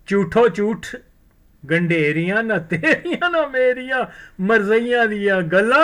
ਝੂਠੋ ਝੂਠ ਗੰਢੇਰੀਆਂ ਨਾ ਤੇਰੀਆਂ ਨਾ ਮੇਰੀਆਂ ਮਰਜ਼ਈਆਂ ਦੀਆਂ ਗੱਲਾਂ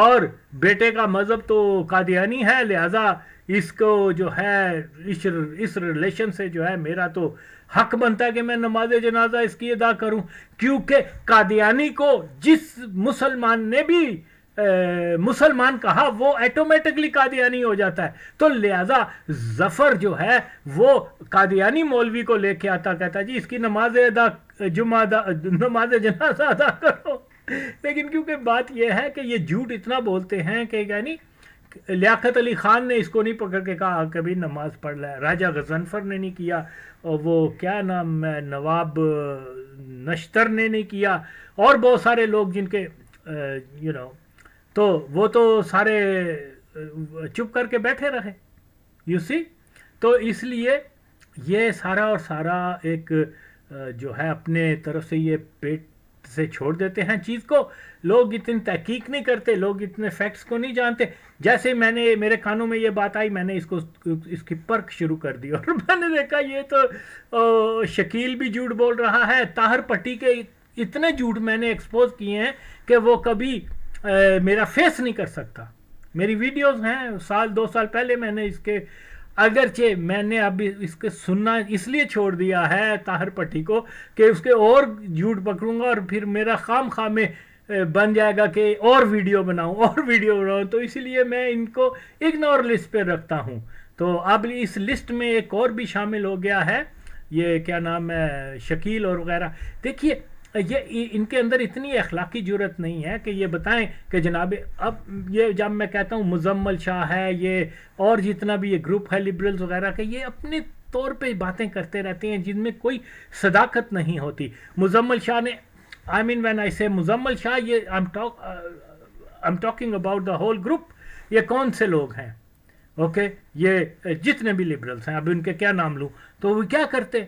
اور بیٹے کا مذہب تو قادیانی ہے، لہذا اس کو جو ہے اس ریلیشن سے جو ہے میرا تو حق بنتا ہے کہ میں نماز جنازہ اس کی ادا کروں، کیونکہ قادیانی کو جس مسلمان نے بھی مسلمان کہا وہ ایٹومیٹکلی قادیانی ہو جاتا ہے. تو لہذا ظفر جو ہے وہ قادیانی مولوی کو لے کے آتا، کہتا جی اس کی نماز جنازہ ادا کرو. لیکن کیونکہ بات یہ ہے کہ یہ جھوٹ اتنا بولتے ہیں کہ یعنی لیاقت علی خان نے اس کو نہیں پکڑ کے کہا کبھی نماز پڑھ لے، راجہ غضنفر نے نہیں کیا، اور وہ کیا نام ہے نواب نشتر نے نہیں کیا، اور بہت سارے لوگ جن کے تو وہ تو سارے چپ کر کے بیٹھے رہے. یو سی، تو اس لیے یہ سارا اور سارا ایک جو ہے اپنے طرف سے یہ پیٹ سے چھوڑ دیتے ہیں چیز کو. لوگ اتنی تحقیق نہیں کرتے، لوگ اتنے فیکٹس کو نہیں جانتے. جیسے میرے کانوں میں یہ بات آئی، میں نے اس کی پرکھ شروع کر دی، اور میں نے دیکھا یہ تو شکیل بھی جھوٹ بول رہا ہے. طاہر پٹی کے اتنے جھوٹ میں نے ایکسپوز کیے ہیں کہ وہ کبھی میرا فیس نہیں کر سکتا. میری ویڈیوز ہیں 2 سال پہلے میں نے اس کے، اگرچہ میں نے اب اس کے سننا اس لیے چھوڑ دیا ہے طاہر پٹی کو کہ اس کے اور جھوٹ پکڑوں گا اور پھر میرا خام خواہ میں بن جائے گا کہ اور ویڈیو بناؤں، تو اسی لیے میں ان کو اگنور لسٹ پہ رکھتا ہوں. تو اب اس لسٹ میں ایک اور بھی شامل ہو گیا ہے، یہ کیا نام ہے شکیل اور وغیرہ. دیکھیے یہ ان کے اندر اتنی اخلاقی جرت نہیں ہے کہ یہ بتائیں کہ جناب اب یہ جب میں کہتا ہوں مزمل شاہ ہے یہ اور جتنا بھی یہ گروپ ہے لبرلز وغیرہ کہ یہ اپنے طور پہ باتیں کرتے رہتے ہیں جن میں کوئی صداقت نہیں ہوتی. مزمل شاہ نے I mean when I say Muzammil شاہ، یہ I'm talking about the whole group. یہ کون سے لوگ ہیں؟ اوکے، یہ جتنے بھی لبرلز ہیں، اب ان کے کیا نام لوں، تو وہ کیا کرتے؟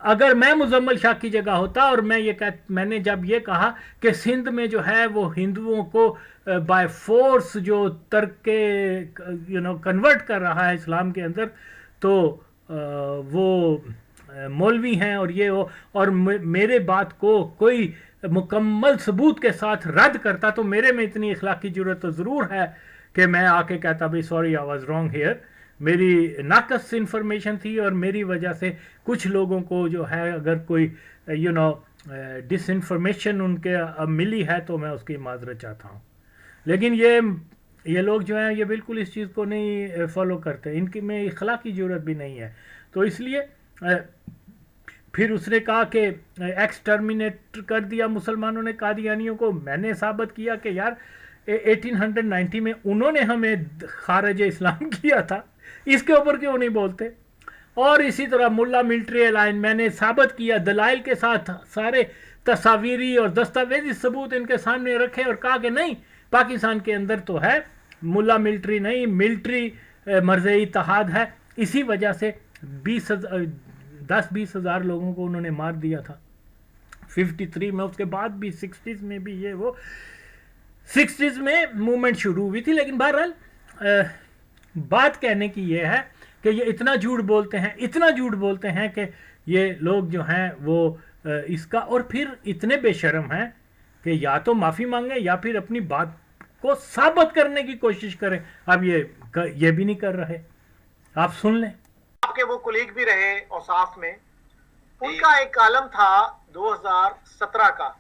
اگر میں مزمل شاہ کی جگہ ہوتا اور میں نے جب یہ کہا کہ سندھ میں جو ہے وہ ہندوؤں کو بائی فورس جو ترک کنورٹ کر رہا ہے اسلام کے اندر، تو وہ مولوی ہیں اور یہ اور میرے بات کو کوئی مکمل ثبوت کے ساتھ رد کرتا، تو میرے میں اتنی اخلاقی جرت تو ضرور ہے کہ میں آ کے کہتا بھائی sorry I was wrong here, میری ناقص انفارمیشن تھی اور میری وجہ سے کچھ لوگوں کو جو ہے اگر کوئی ڈس انفارمیشن ان کے ملی ہے تو میں اس کی معذرت چاہتا ہوں. لیکن یہ لوگ جو ہیں یہ بالکل اس چیز کو نہیں فالو کرتے، ان کی میں اخلاقی جرت بھی نہیں ہے. تو اس لیے پھر اس نے کہا کہ ایکس ٹرمینیٹ کر دیا مسلمانوں نے قادیانیوں کو. میں نے ثابت کیا کہ یار 1890 میں انہوں نے ہمیں خارج اسلام کیا تھا، اس کے اوپر کیوں نہیں بولتے. اور اسی طرح ملا ملٹری الائن میں نے ثابت کیا دلائل کے ساتھ، سارے تصاویری اور دستاویزی ثبوت ان کے سامنے رکھے اور کہا کہ نہیں پاکستان کے اندر تو ہے ملا ملٹری نہیں، ملٹری مرز اتحاد ہے. اسی وجہ سے 10-20 ہزار لوگوں کو انہوں نے مار دیا تھا 53 میں. اس کے بعد بھی 60s میں بھی یہ وہ 60s میں موومنٹ شروع ہوئی تھی. لیکن بہرحال بات کہنے کی یہ ہے کہ یہ اتنا جھوٹ بولتے ہیں کہ یہ لوگ جو ہیں وہ اس کا، اور پھر اتنے بے شرم ہیں کہ یا تو معافی مانگیں یا پھر اپنی بات کو ثابت کرنے کی کوشش کریں. اب یہ بھی نہیں کر رہے. آپ سن لیں. آپ کے وہ کولیگ بھی رہے اوصاف میں، ان کا ایک کالم تھا 2017 کا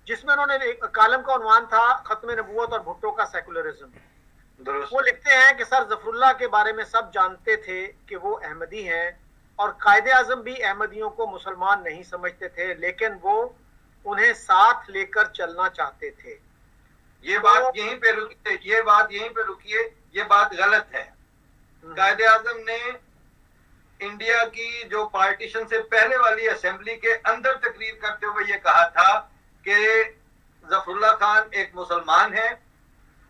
جس میں انہوں نے کالم کا عنوان تھا ختم نبوت اور بھٹو کا سیکولرزم. وہ لکھتے ہیں کہ سر ظفر اللہ کے بارے میں سب جانتے تھے کہ وہ احمدی ہیں اور قائد اعظم بھی احمدیوں کو مسلمان نہیں سمجھتے تھے، لیکن وہ انہیں ساتھ لے کر چلنا چاہتے تھے. یہ بات یہیں پہ رکیے، یہ بات غلط ہے. قائد اعظم نے انڈیا کی جو پارٹیشن سے پہلے والی اسمبلی کے اندر تقریر کرتے ہوئے یہ کہا تھا کہ ظفر اللہ خان ایک مسلمان ہے،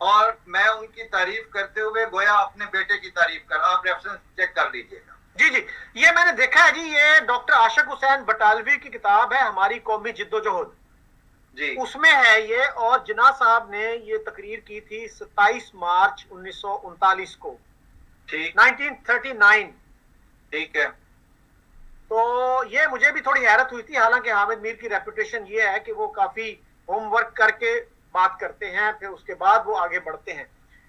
اور میں ان کی تعریف کرتے ہوئے گویا اپنے بیٹے کی تعریف کر. آپ ریفرنس چیک کر لیجئے گا. جی یہ میں نے دیکھا ہے جی. یہ ڈاکٹر عاشق حسین بٹالوی کی کتاب ہے ہماری قومی جد و جہد، جی اس میں ہے یہ. اور جناح صاحب نے یہ تقریر کی تھی 27 مارچ 1939 کو، 1939. ٹھیک ہے. تو یہ مجھے بھی تھوڑی حیرت ہوئی تھی، حالانکہ حامد میر کی ریپوٹیشن یہ ہے کہ وہ کافی ہوم ورک کر کے بات کرتے ہیں، پھر اس کے بعد وہ آگے بڑھتے ہیں.